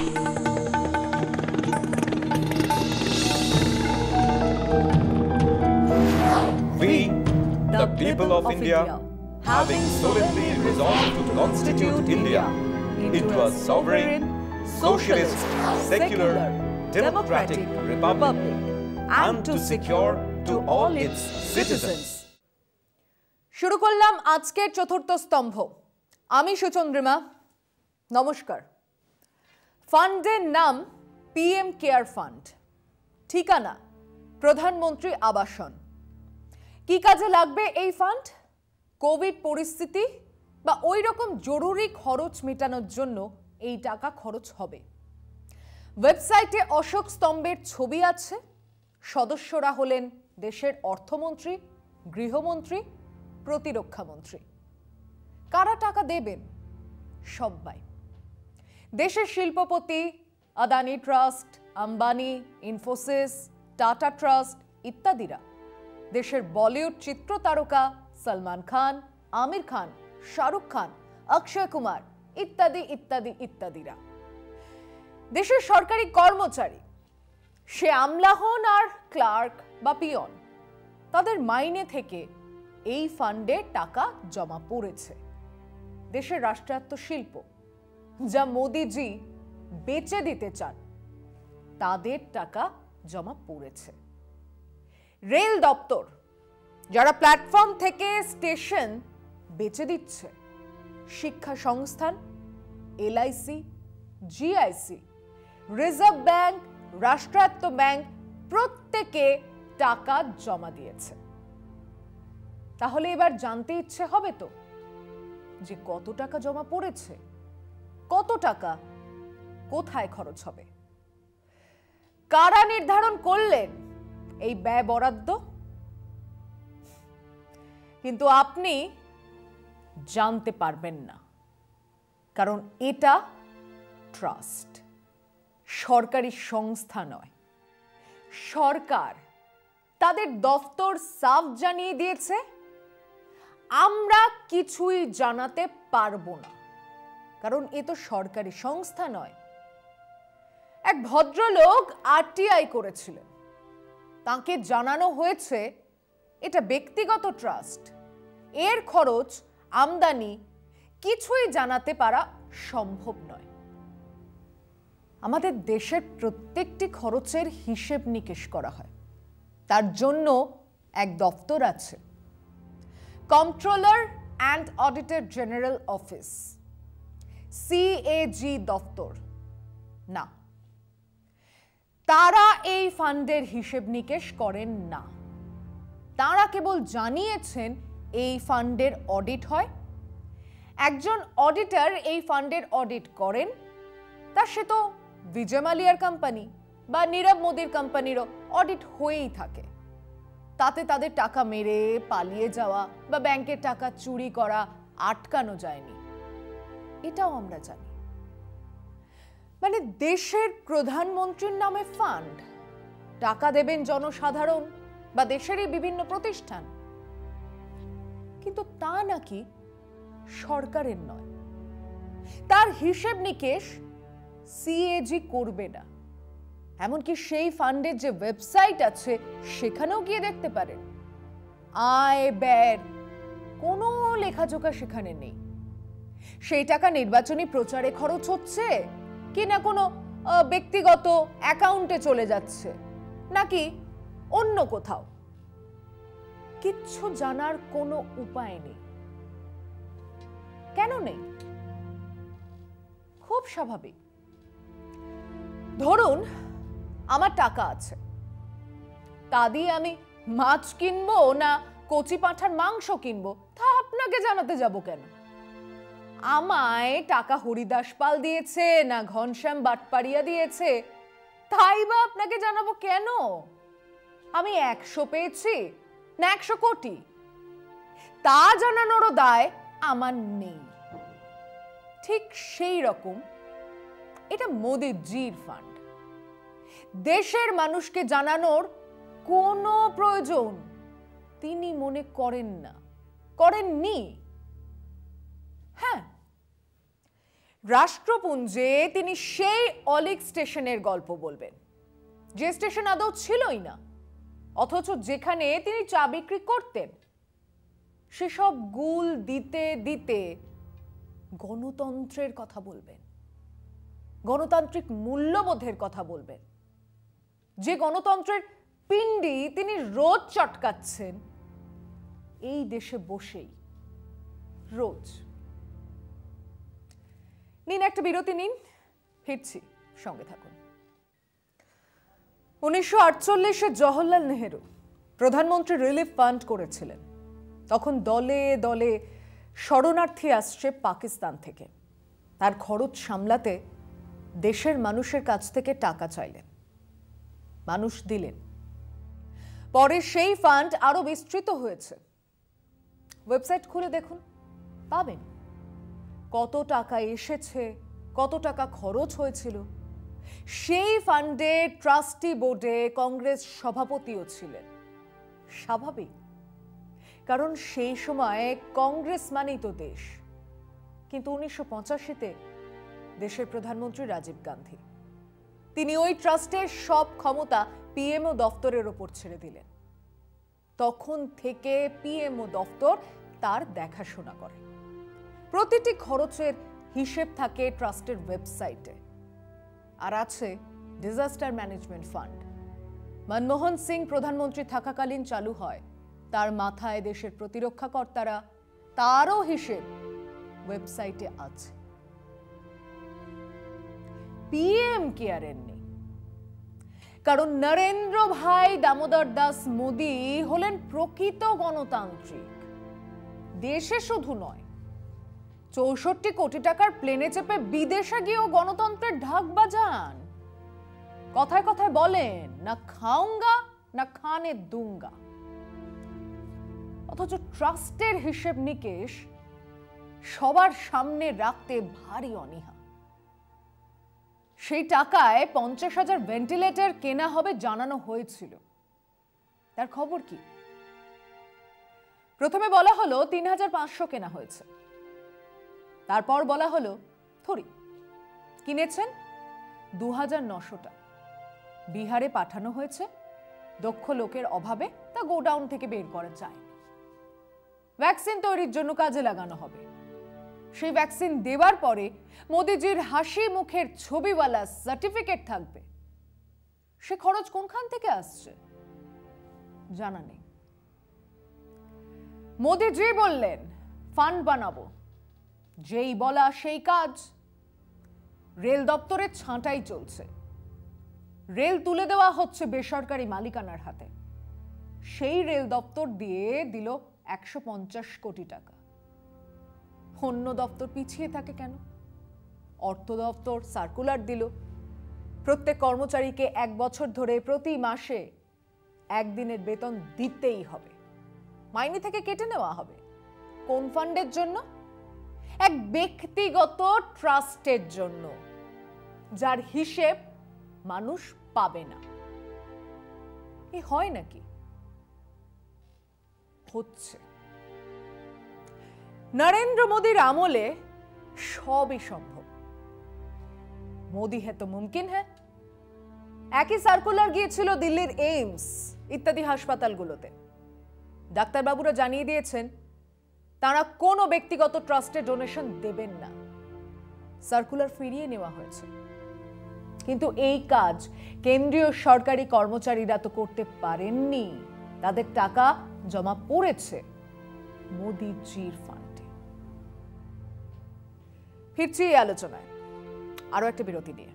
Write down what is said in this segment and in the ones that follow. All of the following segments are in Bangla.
We, the people of India, having solemnly resolved to constitute India into a sovereign, socialist, secular, democratic republic, and to secure to all its citizens. শুরু করলাম আজকের চতুর্থ স্তম্ভ। আমি সুচন্দ্রিমা, নমস্কার। ফান্ডের নাম পিএম কেয়ার ফান্ড, ঠিকানা প্রধানমন্ত্রী আবাসন। কি কাজে লাগবে এই ফান্ড? কোভিড পরিস্থিতি বা ওই রকম জরুরি খরচ মেটানোর জন্য এই টাকা খরচ হবে। ওয়েবসাইটে অশোক স্তম্ভের ছবি আছে। সদস্যরা হলেন দেশের অর্থমন্ত্রী, গৃহমন্ত্রী, প্রতিরক্ষামন্ত্রী। কারা টাকা দেবেন? সবাই। দেশের শিল্পপতি, আদানি ট্রাস্ট, আম্বানি, ইনফোসিস, টাটা ট্রাস্ট ইত্যাদিরা। দেশের বলিউড চিত্র তারকা সলমান খান, আমির খান, শাহরুখ খান, অক্ষয় কুমার ইত্যাদি ইত্যাদি ইত্যাদিরা। দেশের সরকারি কর্মচারী, সে আমলা হন আর ক্লার্ক বা পিয়ন, তাদের মাইনে থেকে এই ফান্ডে টাকা জমা পড়েছে। দেশের রাষ্ট্রায়ত্ত শিল্প, যা মোদিজি বেচে দিতে চান, তাদের টাকা জমা পড়েছে। রেল দপ্তর, যারা প্ল্যাটফর্ম থেকে স্টেশন বেচে দিচ্ছে। শিক্ষা সংস্থান, এলআইসি, জিআইসি, রিজার্ভ ব্যাংক, রাষ্ট্রায়ত্ত ব্যাংক প্রত্যেকে টাকা জমা দিয়েছে। তাহলে এবার জানতে ইচ্ছে হবে তো যে কত টাকা জমা পড়েছে, কত টাকা কোথায় খরচ হবে। কারা নির্ধারণ করলেন এই ব্যয় বরাদ্দ? কিন্তু আপনি জানতে পারবেন না, কারণ এটা ট্রাস্ট, সরকারি সংস্থা নয়। সরকার তাদের দফতর সাফ জানিয়ে দিয়েছে, আমরা কিছুই জানাতে পারবো না, কারণ এ তো সরকারি সংস্থা নয়। এক ভদ্রলোক আরটিআই করেছিলেন, তাকে জানানো হয়েছে এটা ব্যক্তিগত ট্রাস্ট, এর খরচ আমদানি কিছুই জানাতে পারা সম্ভব নয়। আমাদের দেশের প্রত্যেকটি খরচের হিসেব নিকেশ করা হয়, তার জন্য এক দপ্তর আছে, controller and auditor general office, CAG দপ্তর। না, তারা এই ফান্ডের হিসেব নিকেশ করেন না। তারা কেবল জানিয়েছেন এই ফান্ডের অডিট হয়। একজন অডিটর এই ফান্ডের অডিট করেন, তা সে তো বিজয় মালিয়ার কোম্পানি বা নীরব মোদীর কোম্পানিরও অডিট হয়েই থাকে। তাতে তাদের টাকা মেরে পালিয়ে যাওয়া বা ব্যাংকের টাকা চুরি করা আটকানো যায়নি, এটাও আমরা জানি। মানে দেশের প্রধানমন্ত্রীর নামে ফান্ড, টাকা দেবেন জনসাধারণ বা দেশেরই বিভিন্ন প্রতিষ্ঠান, কিন্তু তা নাকি সরকারের নয়। তার হিসেব নিকেশ সিএজি করবে না। এমনকি সেই ফান্ডের যে ওয়েবসাইট আছে সেখানেও গিয়ে দেখতে পারেন, আয় ব্যয়ের কোনো লেখাজোখা সেখানে নেই। সেই টাকা নির্বাচনী প্রচারে খরচ হচ্ছে কিনা কোনো ব্যক্তিগত অ্যাকাউন্টে চলে যাচ্ছে নাকি অন্য কোথাও, কিচ্ছু জানার কোনো উপায় নেই। কেন নেই? খুব স্বাভাবিক। ধরুন আমার টাকা আছে, তা দিয়ে আমি মাছ কিনবো না কচি পাঁঠার মাংস কিনবো, তা আপনাকে জানাতে যাব কেন? আমায় টাকা হরিদাস পাল দিয়েছে না ঘনশ্যাম বাটপাড়িয়া দিয়েছে, তাই বা আপনাকে জানাবো কেন? আমি 100 পেয়েছি না 100 কোটি, তা জানানোরও দায় আমার নেই। ঠিক সেই রকম এটা মোদিজির ফান্ড। দেশের মানুষকে জানানোর কোনো প্রয়োজন তিনি মনে করেন না, করেননি। হ্যাঁ, রাষ্ট্রপুঞ্জে তিনি সেই অলিক স্টেশনের গল্প বলবেন, যে স্টেশন আদৌ ছিলই না, অথচ যেখানে তিনি চা বিক্রি করতেন। সেসব গুল দিতে দিতে গণতন্ত্রের কথা বলবেন, গণতান্ত্রিক মূল্যবোধের কথা বলবেন, যে গণতন্ত্রের পিণ্ডি তিনি রোজ চটকাচ্ছেন এই দেশে বসেই, রোজ। নিন একটা বিরতি নিন, ফিরছি, সঙ্গে থাকুন। 1948-এ জওহরলাল নেহেরু প্রধানমন্ত্রী রিলিফ ফান্ড করেছিলেন। তখন দলে দলে শরণার্থী আসছে পাকিস্তান থেকে। তার খরচ সামলাতে দেশের মানুষের কাছ থেকে টাকা চাইলেন, মানুষ দিলেন। পরে সেই ফান্ড আরো বিস্তৃত হয়েছে। ওয়েবসাইট খুলে দেখুন, পাবেন কত টাকা এসেছে, কত টাকা খরচ হয়েছিল। সেই ফান্ডে ট্রাস্টি বোর্ডে কংগ্রেস সভাপতিও ছিলেন। স্বাভাবিক, কারণ সেই সময় কংগ্রেস মানেই তো দেশ। কিন্তু 1985-তে দেশের প্রধানমন্ত্রী রাজীব গান্ধী, তিনি ওই ট্রাস্টের সব ক্ষমতা পিএমও দফতরের ওপর ছেড়ে দিলেন। তখন থেকে পিএমও দফতর তার দেখাশোনা করে। প্রতিটি খরচের হিসেব থাকে ট্রাস্টের ওয়েবসাইটে। আর আছে disaster management fund. Manmohan Singh প্রধানমন্ত্রী থাকাকালীন চালু হয়। তার মাথায় দেশের প্রতিরক্ষা কর্তারা, তারও হিসেব ওয়েবসাইটে আছে। পিএম কেয়ারের নেই, কারণ নরেন্দ্র ভাই দামোদর দাস মোদী হলেন প্রকৃত গণতান্ত্রিক। দেশে শুধু নয়, 64 কোটি টাকার প্লেনে চেপে বিদেশে গিয়েও গণতন্ত্রের ঢাক বাজান। কথায় কথায় বলেন, না খাউঙ্গা না খানে দুঙ্গা। অথচ ট্রাস্টের হিসেব নিকেশ সবার সামনে রাখতে ভারী অনীহা। সেই টাকায় 50,000 ভেন্টিলেটর কেনা হবে জানানো হয়েছিল। তার খবর কি? প্রথমে বলা হলো 3,500 কেনা হয়েছে। তারপর বলা হলো থরি কিনেছেন 2,900টা। বিহারে পাঠানো হয়েছে, দক্ষ লোকের অভাবে তা গোডাউন থেকে বের করা যায়। ভ্যাকসিন তৈরির জন্য কাজে লাগানো হবে। সেই ভ্যাকসিন দেওয়ার পরে মোদিজির হাসি মুখের ছবিওয়ালা সার্টিফিকেট থাকবে। সে খরচ কোনখান থেকে আসছে জানা নেই। মোদিজি বললেন ফান্ড বানাবো, যেই বলা সেই কাজ। রেল দপ্তরের ছাঁটাই চলছে, রেল তুলে দেওয়া হচ্ছে বেসরকারি মালিকানার হাতে। সেই রেল দপ্তর দিয়ে দিল 150 কোটি টাকা। অন্য দপ্তর পিছিয়ে থাকে কেন? অর্থ দপ্তর সার্কুলার দিল, প্রত্যেক কর্মচারীকে 1 বছর ধরে প্রতি মাসে 1 দিনের বেতন দিতেই হবে, মাইনে থেকে কেটে নেওয়া হবে। কোন ফান্ডের জন্য? এক ব্যক্তিগত ট্রাস্টের জন্য, যার হিসেব মানুষ পাবে না। এ হয় নাকি? হচ্ছে। নরেন্দ্র মোদীর আমলে সবই সম্ভব। মোদি হ্যাঁ তো মুমকিন হ্যাঁ। একই সার্কুলার গিয়েছিল দিল্লির এইমস ইত্যাদি হাসপাতালগুলোতে। ডাক্তারবাবুরা জানিয়ে দিয়েছেন তারা কোনো ব্যক্তিগত ট্রাস্টে ডোনেশন দেবেন না। সার্কুলার ফিরিয়ে নেওয়া হয়েছে। কিন্তু এই কাজ কেন্দ্রীয় সরকারি কর্মচারীরা তো করতে পারেননি। তাদের টাকা জমা পড়েছে মোদিজির ফান্ডে। ফিরছি এই আলোচনায় আরো একটা বিরতি নিয়ে।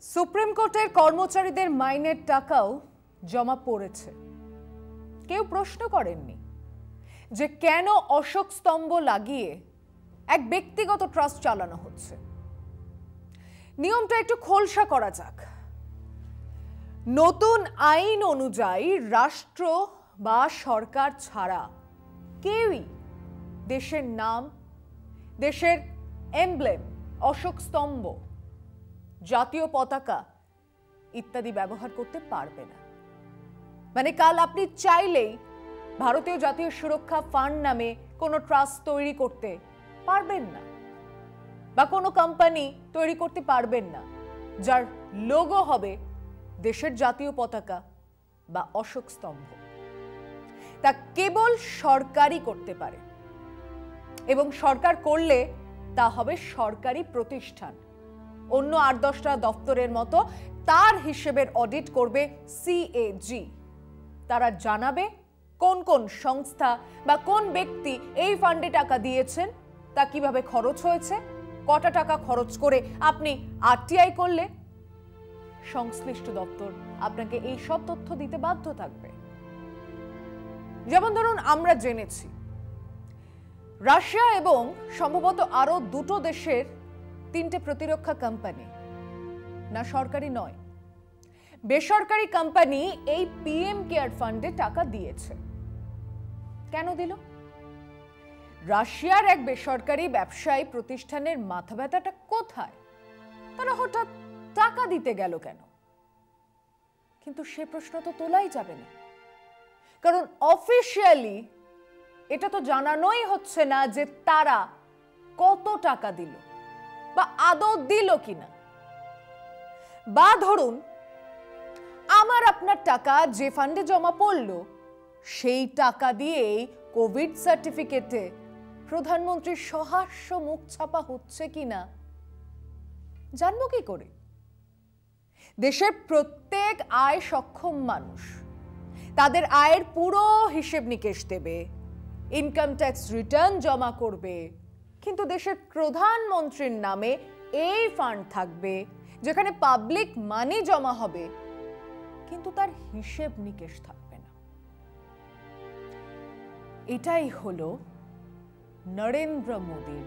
সুপ্রিম কোর্টের কর্মচারীদের মাইনের টাকাও জমা পড়েছে। কেউ প্রশ্ন করেননি যে কেন অশোক স্তম্ভ লাগিয়ে এক ব্যক্তিগত ট্রাস্ট চালানো হচ্ছে। নিয়মটা একটু খোলসা করা যাক। নতুন আইন অনুযায়ী রাষ্ট্র বা সরকার ছাড়া কেউই দেশের নাম, দেশের এমব্লেম, অশোক স্তম্ভ, জাতীয় পতাকা ইত্যাদি ব্যবহার করতে পারবে না। মানে কাল আপনি চাইলেই ভারতীয় জাতীয় সুরক্ষা ফান্ড নামে কোনো ট্রাস্ট তৈরি করতে পারবেন না। বা কোনো কোম্পানি তৈরি করতে পারবেন না যার লোগো হবে দেশের জাতীয় পতাকা বা অশোক স্তম্ভ। তা কেবল সরকারই করতে পারে, এবং সরকার করলে তা হবে সরকারি প্রতিষ্ঠান। অন্য 8-10টা দপ্তরের মতো তার হিসেবের অডিট করবে সিএজি। তারা জানাবে কোন কোন সংস্থা বা কোন ব্যক্তি এই ফান্ডে টাকা দিয়েছেন, তা কিভাবে খরচ হয়েছে, কত টাকা খরচ করে আপনি আরটিআই করলে সংশ্লিষ্ট দপ্তর আপনাকে এই সব তথ্য দিতে বাধ্য থাকবে। যেমন ধরুন, আমরা জেনেছি রাশিয়া এবং সম্ভবত আরো 2টো দেশের 3টে প্রতিরক্ষা কোম্পানি, না সরকারি নয় বেসরকারি কোম্পানি, এই পিএম কেয়ার ফান্ডে টাকা দিয়েছে। কেন দিল? রাশিয়ার এক বেসরকারি ব্যবসায়ী প্রতিষ্ঠানের মাথা ব্যথাটা কোথায়? তারা হঠাৎ টাকা দিতে গেল কেন? কিন্তু সে প্রশ্ন তো তোলাই যাবে না, কারণ অফিশিয়ালি এটা তো জানানোই হচ্ছে না যে তারা কত টাকা দিল বা আদৌ দিল কিনা। বা ধরুন, আমার আপনার টাকা যে ফান্ডে জমা পড়লো, সেই টাকা দিয়েই কোভিড সার্টিফিকেটে প্রধানমন্ত্রীর সহাস্য মুখ ছাপা হচ্ছে কিনা জানবো কি করে? দেশের প্রত্যেক আয় সক্ষম মানুষ তাদের আয়ের পুরো হিসেব নিকেশ দেবে, ইনকাম ট্যাক্স রিটার্ন জমা করবে, কিন্তু দেশের প্রধানমন্ত্রীর নামে এই ফান্ড থাকবে যেখানে পাবলিক মানি জমা হবে, কিন্তু তার হিসেব নিকেশ থাকবে না। এটাই হলো নরেন্দ্র মোদীর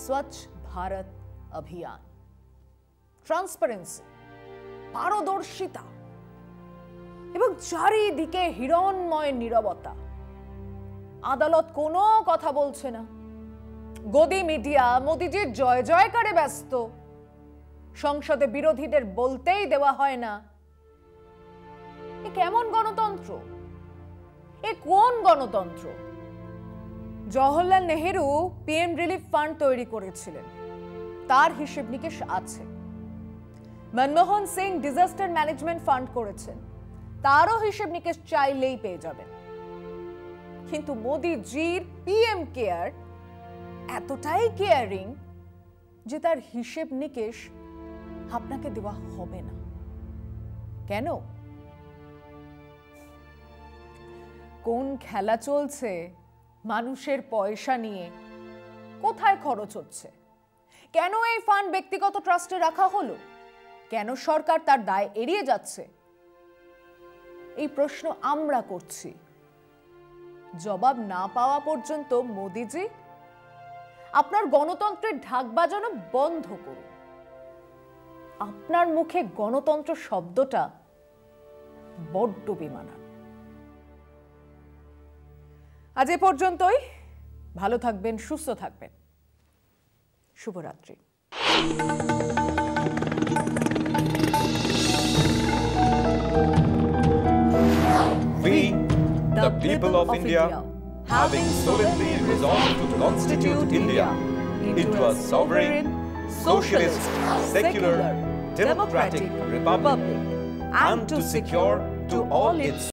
স্বচ্ছ ভারত অভিযান। ট্রান্সপারেন্সি, পারদর্শিতা এবং চারিদিকে হিরণ্ময় নীরবতা। আদালত কোনো কথা বলছে না, গদি মিডিয়া মোদিজির জয় জয়কারে ব্যস্ত, সংসদে বিরোধীদের বলতেই দেওয়া হয় না। এ কেমন গণতন্ত্র? এ কোন গণতন্ত্র? Jawaharlal Nehru PM relief fund তৈরি করেছিলেন, তার হিসেব নিকেশ আছে। Manmohan Singh disaster management fund করেছেন, তারও হিসেব নিকেশ চাইলেই পেয়ে যাবেন। কিন্তু মোদিজির পিএম কেয়ার এতটাই কেয়ারিং যে তার হিসেব নিকেশ আপনাকে দেওয়া হবে না। কেন? কোন খেলা চলছে মানুষের পয়সা নিয়ে? কোথায় খরচ হচ্ছে? কেন এই ফান্ড ব্যক্তিগত ট্রাস্টে রাখা হলো? কেন সরকার তার দায় এড়িয়ে যাচ্ছে? এই প্রশ্ন আমরা করছি। জবাব না পাওয়া পর্যন্ত মোদিজি আপনার গণতন্ত্রের ঢাক বাজানো বন্ধ করুন। আপনার মুখে গণতন্ত্র শব্দটা বড্ড বেমানান। আজ এ পর্যন্তই। ভালো থাকবেন, সুস্থ থাকবেন। শুভরাত্রি। We, the people of India, having solemnly resolved to constitute India into a sovereign, socialist, secular, democratic republic, and to secure to all its